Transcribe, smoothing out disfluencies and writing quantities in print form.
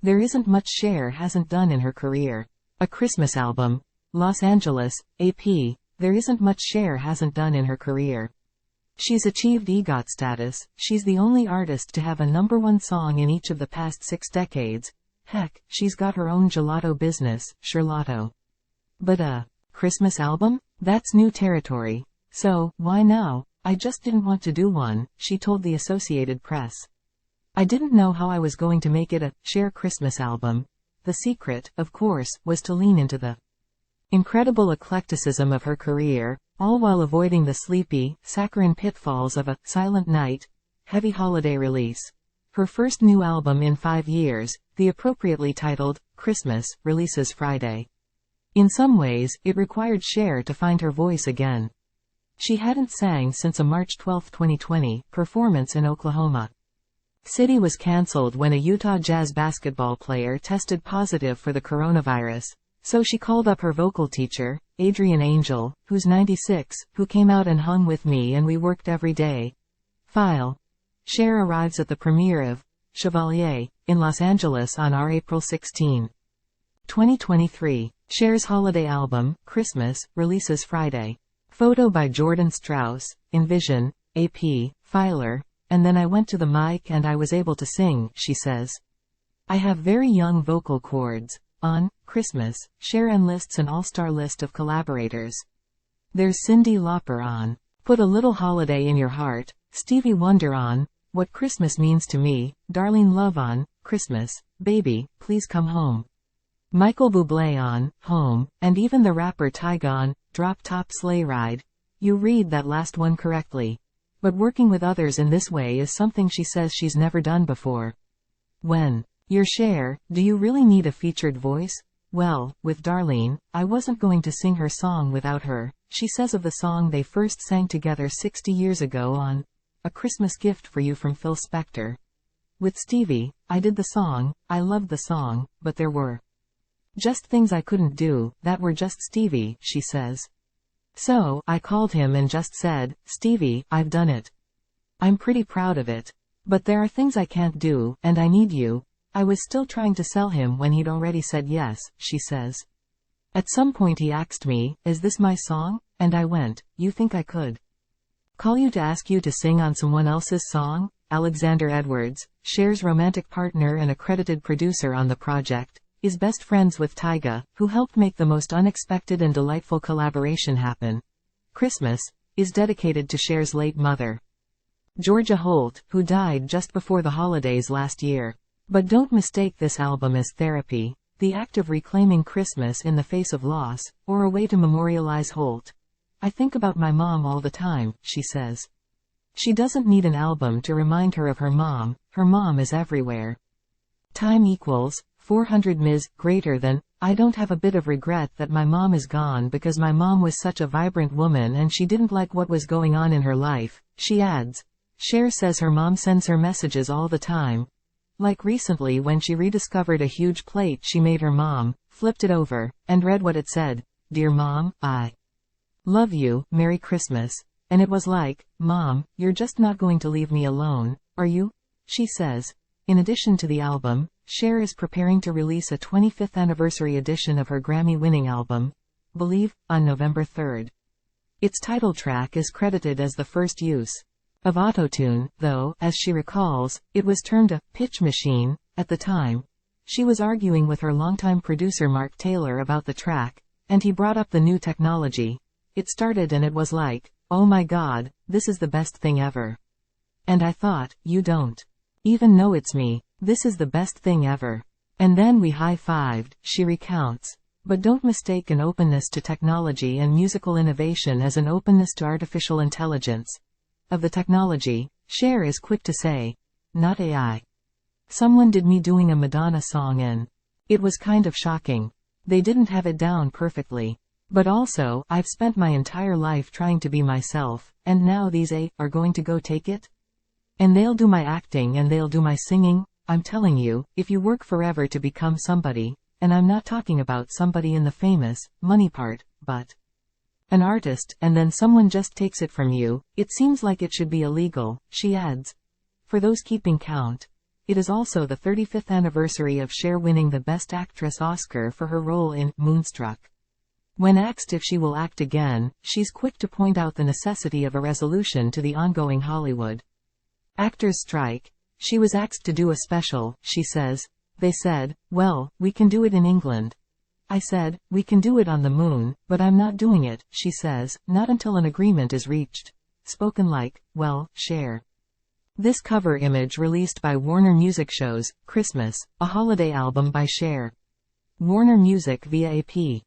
There isn't much Cher hasn't done in her career. A Christmas album. Los Angeles, AP. There isn't much Cher hasn't done in her career. She's achieved EGOT status. She's the only artist to have a #1 song in each of the past 6 decades. Heck, she's got her own gelato business, Cherlato. But a Christmas album? That's new territory. So, why now? I just didn't want to do one, she told the Associated Press. I didn't know how I was going to make it a Cher Christmas album. The secret, of course, was to lean into the incredible eclecticism of her career, all while avoiding the sleepy, saccharine pitfalls of a silent night, heavy holiday release. Her first new album in 5 years, the appropriately titled Christmas, releases Friday. In some ways, it required Cher to find her voice again. She hadn't sang since a March 12, 2020, performance in Oklahoma City was canceled when a Utah Jazz basketball player tested positive for the coronavirus, so she called up her vocal teacher, Adrian Angel, who's 96, who came out and hung with me and we worked every day. File. Cher arrives at the premiere of Chevalier in Los Angeles on April 16, 2023. Cher's holiday album, Christmas, releases Friday. Photo by Jordan Strauss, Envision, AP, Filer, and then I went to the mic and I was able to sing, she says. I have very young vocal cords. On Christmas, Cher enlists an all-star list of collaborators. There's Cyndi Lauper on Put a Little Holiday in Your Heart, Stevie Wonder on What Christmas Means to Me, Darlene Love on Christmas, Baby, Please Come Home, Michael Bublé on Home, and even the rapper Tyga on Drop Top Sleigh Ride. You read that last one correctly. But working with others in this way is something she says she's never done before. When you're Cher, do you really need a featured voice? Well, with Darlene, I wasn't going to sing her song without her, she says of the song they first sang together 60 years ago on A Christmas Gift for You from Phil Spector. With Stevie, I did the song, I loved the song, but there were just things I couldn't do, that were just Stevie, she says. So, I called him and just said, Stevie, I've done it. I'm pretty proud of it. But there are things I can't do, and I need you. I was still trying to sell him when he'd already said yes, she says. At some point he asked me, is this my song? And I went, you think I could call you to ask you to sing on someone else's song? Alexander Edwards, Cher's romantic partner and accredited producer on the project, is best friends with Tyga, who helped make the most unexpected and delightful collaboration happen. Christmas is dedicated to Cher's late mother, Georgia Holt, who died just before the holidays last year. But don't mistake this album as therapy, the act of reclaiming Christmas in the face of loss, or a way to memorialize Holt. I think about my mom all the time, she says. She doesn't need an album to remind her of her mom is everywhere. Time equals 400 ms. greater than, I don't have a bit of regret that my mom is gone because my mom was such a vibrant woman and she didn't like what was going on in her life, she adds. Cher says her mom sends her messages all the time. Like recently when she rediscovered a huge plate she made her mom, flipped it over, and read what it said. Dear Mom, I love you, Merry Christmas. And it was like, Mom, you're just not going to leave me alone, are you? She says. In addition to the album, Cher is preparing to release a 25th anniversary edition of her Grammy-winning album, Believe, on November 3rd. Its title track is credited as the first use of autotune, though, as she recalls, it was termed a pitch machine at the time. She was arguing with her longtime producer Mark Taylor about the track, and he brought up the new technology. It started and it was like, oh my God, this is the best thing ever. And I thought, you don't even know it's me. This is the best thing ever. And then we high-fived, she recounts. But don't mistake an openness to technology and musical innovation as an openness to artificial intelligence. Of the technology, Cher is quick to say, not AI. Someone did me doing a Madonna song and it was kind of shocking. They didn't have it down perfectly. But also, I've spent my entire life trying to be myself, and now these AI are going to go take it? And they'll do my acting and they'll do my singing? I'm telling you, if you work forever to become somebody, and I'm not talking about somebody in the famous, money part, but an artist, and then someone just takes it from you, it seems like it should be illegal, she adds. For those keeping count, It is also the 35th anniversary of Cher winning the Best Actress Oscar for her role in Moonstruck. When asked if she will act again, she's quick to point out the necessity of a resolution to the ongoing Hollywood actors' strike. She was asked to do a special, she says. They said, well, we can do it in England. I said, we can do it on the moon, but I'm not doing it, she says, not until an agreement is reached. Spoken like, well, Cher. This cover image released by Warner Music shows Christmas, a holiday album by Cher. Warner Music via AP.